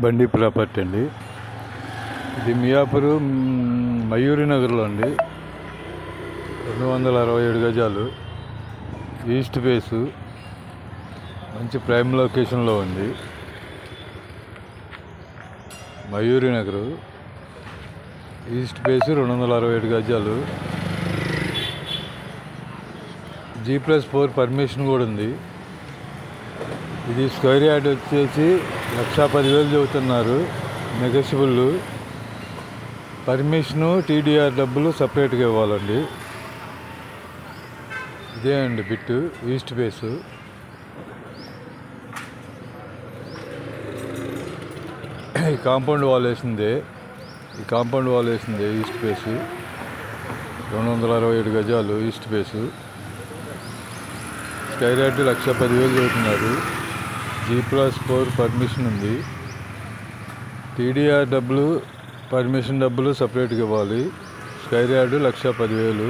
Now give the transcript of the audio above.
బండి ప్రాపర్టీ అండి. ఇది మియాపూర్ మయూరి నగర్లో అండి. 267 గజాలు, ఈస్ట్ ఫేసు, మంచి ప్రైమ్ లొకేషన్లో ఉంది. మయూరి నగరు, ఈస్ట్ ఫేసు, 267 గజాలు, G+4 పర్మిషన్ కూడా ఉంది. ఇది స్క్వేర్ యార్డ్ వచ్చేసి 1,10,000 చెబుతున్నారు, నెగోషియబుల్. పర్మిషను TDR డబ్బులు సపరేట్గా ఇవ్వాలండి. ఇదే అండి బిట్టు, ఈస్ట్ ఫేసు. ఈ కాంపౌండ్ వాల్ వేసిందే ఈస్ట్ ఫేసు, 267 గజాలు, ఈస్ట్ ఫేసు. స్క్వేర్ యార్డ్ 1,10,000 చెబుతున్నారు, G+4 పర్మిషన్ ఉంది. TDR డబ్బులు, పర్మిషన్ డబ్బులు సపరేట్గా ఇవ్వాలి. Square yard 1,10,000.